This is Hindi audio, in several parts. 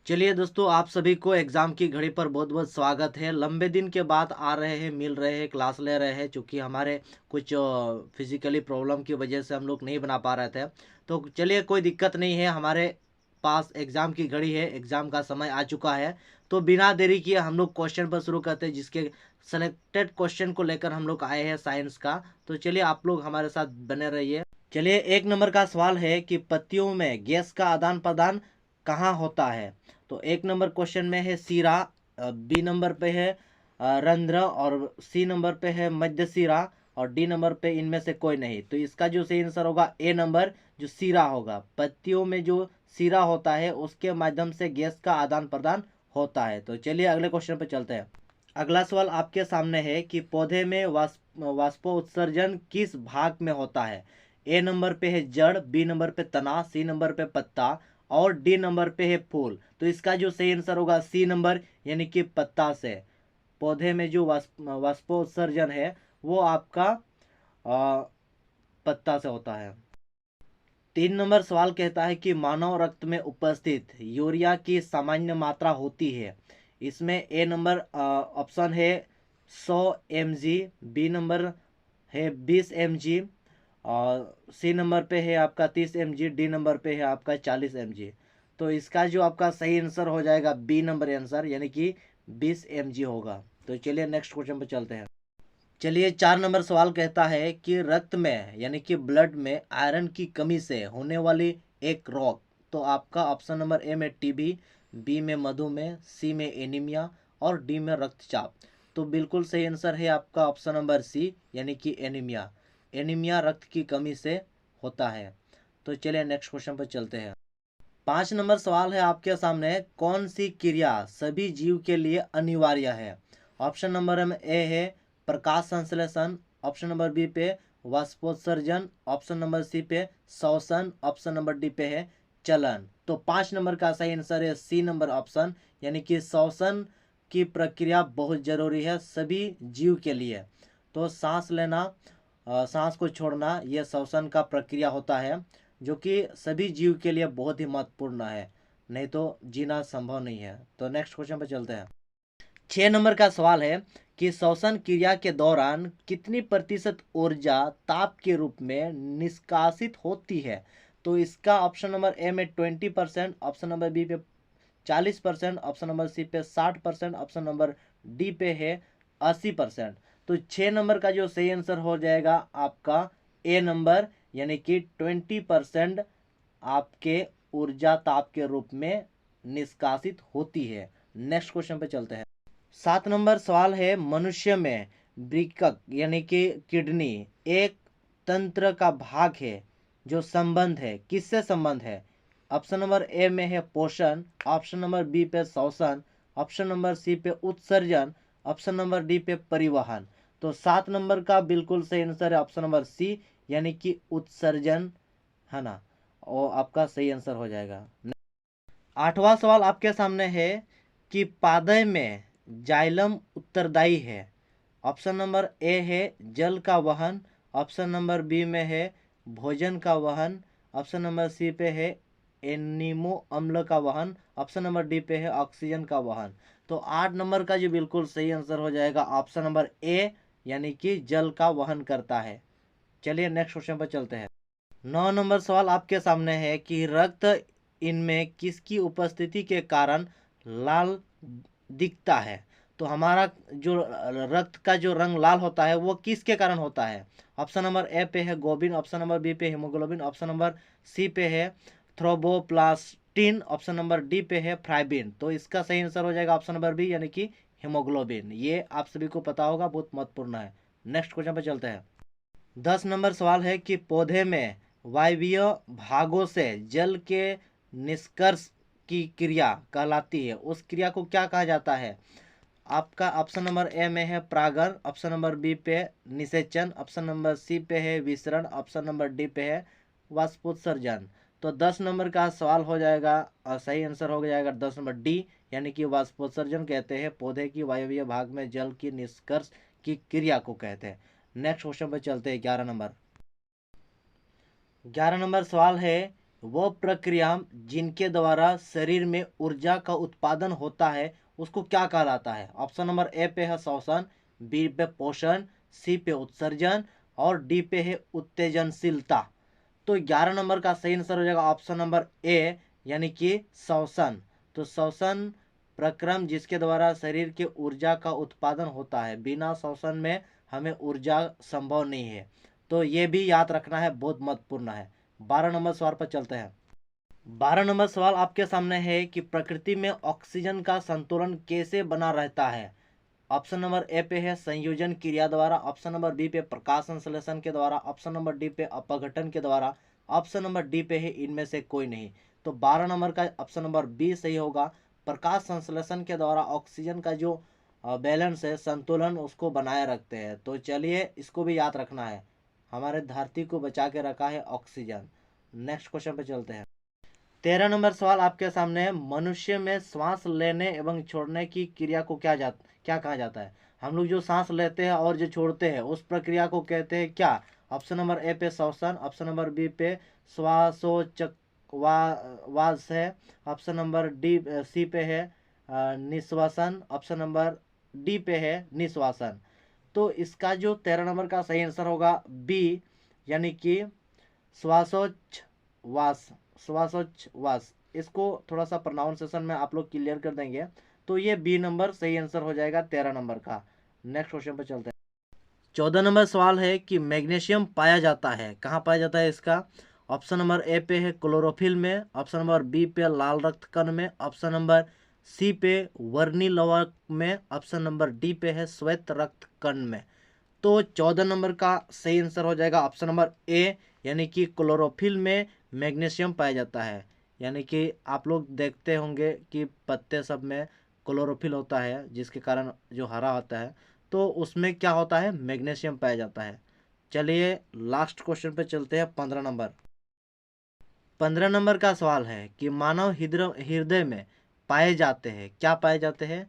चलिए दोस्तों, आप सभी को एग्ज़ाम की घड़ी पर बहुत बहुत स्वागत है। लंबे दिन के बाद आ रहे हैं, मिल रहे हैं, क्लास ले रहे हैं, चूँकि हमारे कुछ फिज़िकली प्रॉब्लम की वजह से हम लोग नहीं बना पा रहे थे। तो चलिए, कोई दिक्कत नहीं है, हमारे पास एग्ज़ाम की घड़ी है, एग्ज़ाम का समय आ चुका है। तो बिना देरी किए हम लोग क्वेश्चन पर शुरू करते हैं, जिसके सेलेक्टेड क्वेश्चन को लेकर हम लोग आए हैं साइंस का। तो चलिए, आप लोग हमारे साथ बने रहिए। चलिए, 1 नंबर का सवाल है कि पत्तियों में गैस का आदान-प्रदान कहाँ होता है? तो 1 नंबर क्वेश्चन में है सीरा, बी नंबर पे है रंध्र, और सी नंबर पे है मध्य सीरा, और डी नंबर पे इनमें से कोई नहीं। तो इसका जो सही आंसर होगा ए नंबर, जो सीरा होगा। पत्तियों में जो सीरा होता है उसके माध्यम से गैस का आदान प्रदान होता है। तो चलिए अगले क्वेश्चन पे चलते हैं। अगला सवाल आपके सामने है कि पौधे में वाष्पोत्सर्जन किस भाग में होता है? ए नंबर पे है जड़, बी नंबर पे तना, सी नंबर पे पत्ता, और डी नंबर पे है फूल। तो इसका जो सही आंसर होगा सी नंबर, यानी कि पत्ता से। पौधे में जो वाष्पोत्सर्जन है वो आपका पत्ता से होता है। 3 नंबर सवाल कहता है कि मानव रक्त में उपस्थित यूरिया की सामान्य मात्रा होती है। इसमें ए नंबर ऑप्शन है 100 mg, बी नंबर है 20 mg, और सी नंबर पे है आपका 30 mg, डी नंबर पे है आपका 40 mg। तो इसका जो आपका सही आंसर हो जाएगा बी नंबर आंसर, यानी कि 20 mg होगा। तो चलिए नेक्स्ट क्वेश्चन पे चलते हैं। चलिए 4 नंबर सवाल कहता है कि रक्त में यानी कि ब्लड में आयरन की कमी से होने वाली एक रोग। तो आपका ऑप्शन नंबर ए में टीबी, बी में मधुमेह, सी में एनीमिया, और डी में रक्तचाप। तो बिल्कुल सही आंसर है आपका ऑप्शन नंबर सी, यानी कि एनीमिया। एनीमिया रक्त की कमी से होता है। तो चलिए नेक्स्ट क्वेश्चन पर चलते हैं। 5 नंबर सवाल है आपके सामने, कौन सी क्रिया सभी जीव के लिए अनिवार्य है? ऑप्शन नंबर में ए है प्रकाश संश्लेषण, ऑप्शन नंबर बी पे वाष्पोत्सर्जन, ऑप्शन नंबर सी पे श्वसन, ऑप्शन नंबर डी पे है चलन। तो 5 नंबर का सही आंसर है सी नंबर ऑप्शन, यानी कि श्वसन की प्रक्रिया बहुत जरूरी है सभी जीव के लिए। तो सांस लेना, सांस को छोड़ना, यह श्वसन का प्रक्रिया होता है, जो कि सभी जीव के लिए बहुत ही महत्वपूर्ण है, नहीं तो जीना संभव नहीं है। तो नेक्स्ट क्वेश्चन पे चलते हैं। 6 नंबर का सवाल है कि श्वसन क्रिया के दौरान कितनी प्रतिशत ऊर्जा ताप के रूप में निष्कासित होती है? तो इसका ऑप्शन नंबर ए में 20%, ऑप्शन नंबर बी पे 40%, ऑप्शन नंबर सी पे 60%, ऑप्शन नंबर डी पे है 80%। तो 6 नंबर का जो सही आंसर हो जाएगा आपका ए नंबर, यानी कि 20% आपके ऊर्जा ताप के रूप में निष्कासित होती है। नेक्स्ट क्वेश्चन पे चलते हैं। 7 नंबर सवाल है, मनुष्य में वृक्क यानी कि किडनी एक तंत्र का भाग है जो संबंध है, किससे संबंध है? ऑप्शन नंबर ए में है पोषण, ऑप्शन नंबर बी पे श्वसन, ऑप्शन नंबर सी पे उत्सर्जन, ऑप्शन नंबर डी पे परिवहन। तो 7 नंबर का बिल्कुल सही आंसर है ऑप्शन नंबर सी, यानी कि उत्सर्जन, है ना? और आपका सही आंसर हो जाएगा। 8वां सवाल आपके सामने है कि पादय में जाइलम उत्तरदायी है। ऑप्शन नंबर ए है जल का वहन, ऑप्शन नंबर बी में है भोजन का वहन, ऑप्शन नंबर सी पे है एनिमो अम्ल का वहन, ऑप्शन नंबर डी पे है ऑक्सीजन का वहन। तो 8 नंबर का जो बिल्कुल सही आंसर हो जाएगा ऑप्शन नंबर ए, यानी कि जल का वहन करता है। चलिए नेक्स्ट क्वेश्चन पर चलते हैं। 9 नंबर सवाल आपके सामने है कि रक्त इनमें किसकी उपस्थिति के कारण लाल दिखता है? तो हमारा जो रक्त का जो रंग लाल होता है वो किसके कारण होता है? ऑप्शन नंबर ए पे है गोबिन, ऑप्शन नंबर बी पे हीमोग्लोबिन, ऑप्शन नंबर सी पे है थ्रोम्बोप्लास्टिन, ऑप्शन नंबर डी पे है फ्राइबिन। तो इसका सही आंसर हो जाएगा ऑप्शन नंबर बी, यानी कि हीमोग्लोबिन। ये आप सभी को पता होगा, बहुत महत्वपूर्ण है। नेक्स्ट क्वेश्चन पे चलते हैं। 10 नंबर सवाल है कि पौधे में वायवीय भागों से जल के निष्कर्ष की क्रिया कहलाती है, उस क्रिया को क्या कहा जाता है? आपका ऑप्शन नंबर ए में है परागण, ऑप्शन नंबर बी पे निषेचन, ऑप्शन नंबर सी पे है विसरण, ऑप्शन नंबर डी पे है वाष्पोत्सर्जन। तो 10 नंबर का सवाल हो जाएगा, सही आंसर हो जाएगा 10 नंबर डी, यानी कि वाष्पोत्सर्जन कहते हैं पौधे की वायवीय भाग में जल की निष्कर्ष की क्रिया को कहते हैं। नेक्स्ट क्वेश्चन पर चलते हैं। 11 नंबर सवाल है, वह प्रक्रिया जिनके द्वारा शरीर में ऊर्जा का उत्पादन होता है उसको क्या कहलाता है? ऑप्शन नंबर ए पे है श्वसन, बी पे पोषण, सी पे उत्सर्जन और डी पे है उत्तेजनशीलता। तो 11 नंबर का सही आंसर हो जाएगा ऑप्शन नंबर ए, यानी कि श्वसन। तो श्वसन प्रक्रम जिसके द्वारा शरीर के ऊर्जा का उत्पादन होता है, बिना श्वसन में हमें ऊर्जा संभव नहीं है। तो ये भी याद रखना है, बहुत महत्वपूर्ण है। 12 नंबर सवाल पर चलते हैं। 12 नंबर सवाल आपके सामने है कि प्रकृति में ऑक्सीजन का संतुलन कैसे बना रहता है? ऑप्शन नंबर ए पे है संयोजन क्रिया द्वारा, ऑप्शन नंबर बी पे प्रकाश संश्लेषण के द्वारा, ऑप्शन नंबर डी पे अपघटन के द्वारा, ऑप्शन नंबर डी पे है इनमें से कोई नहीं। तो 12 नंबर का ऑप्शन नंबर बी सही होगा। प्रकाश संश्लेषण के द्वारा ऑक्सीजन का जो बैलेंस है, संतुलन, उसको बनाए रखते हैं। तो चलिए इसको भी याद रखना है, हमारे धरती को बचा के रखा है ऑक्सीजन। नेक्स्ट क्वेश्चन पे चलते हैं। 13 नंबर सवाल आपके सामने है, मनुष्य में श्वास लेने एवं छोड़ने की क्रिया को क्या कहा जाता है? हम लोग जो सांस लेते हैं और जो छोड़ते हैं उस प्रक्रिया को कहते हैं क्या? ऑप्शन नंबर ए पे श्वसन, ऑप्शन नंबर बी पे श्वासोच्छवास है, ऑप्शन नंबर डी सी पे है निश्वासन, ऑप्शन नंबर डी पे है निश्वासन। तो इसका जो 13 नंबर का सही आंसर होगा बी, यानी कि श्वासोच्छवास। श्वासोच्छवास, इसको थोड़ा सा प्रोनाउंसिएशन में आप लोग क्लियर कर देंगे तो ये बी नंबर सही आंसर हो जाएगा 13 नंबर का। नेक्स्ट क्वेश्चन पे चलते हैं। 14 नंबर सवाल है कि मैग्नीशियम पाया जाता है, कहाँ पाया जाता है इसका? ऑप्शन नंबर ए पे है क्लोरोफिल में, ऑप्शन नंबर बी पे लाल रक्त कण में, ऑप्शन नंबर सी पे वर्णी लवक में, ऑप्शन नंबर डी पे है श्वेत रक्त कण में। तो 14 नंबर का सही आंसर हो जाएगा ऑप्शन नंबर ए, यानी कि क्लोरोफिल में मैग्नीशियम पाया जाता है। यानी कि आप लोग देखते होंगे कि पत्ते सब में क्लोरोफिल होता है, जिसके कारण जो हरा होता है, तो उसमें क्या होता है? मैग्नीशियम पाया जाता है। चलिए लास्ट क्वेश्चन पे चलते हैं। 15 नंबर। 15 नंबर का सवाल है कि मानव हृदय में पाए जाते हैं, क्या पाए जाते हैं,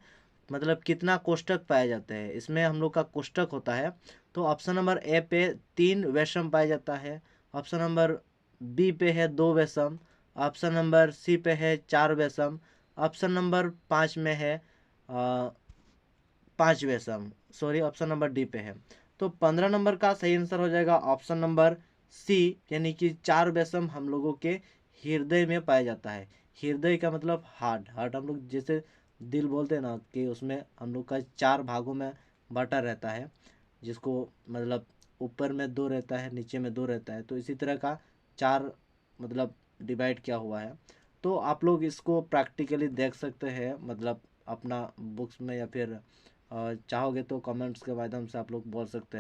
मतलब कितना कोष्ठक पाए जाते हैं? इसमें हम लोग का कोष्ठक होता है। तो ऑप्शन नंबर ए पे 3 वैषम पाया जाता है, ऑप्शन नंबर बी पे है 2 वैषम, ऑप्शन नंबर सी पे है 4 वैषम, ऑप्शन नंबर 5 में है 5 वैषम, सॉरी ऑप्शन नंबर डी पे है। तो 15 नंबर का सही आंसर हो जाएगा ऑप्शन नंबर सी, यानी कि 4 वैषम हम लोगों के हृदय में पाया जाता है। हृदय का मतलब हार्ट। हार्ट हम लोग जैसे दिल बोलते हैं ना, कि उसमें हम लोग का 4 भागों में बटा रहता है, जिसको मतलब ऊपर में 2 रहता है, नीचे में 2 रहता है, तो इसी तरह का 4 मतलब डिवाइड किया हुआ है। तो आप लोग इसको प्रैक्टिकली देख सकते हैं, मतलब अपना बुक्स में, या फिर चाहोगे तो कमेंट्स के माध्यम से आप लोग बोल सकते हैं।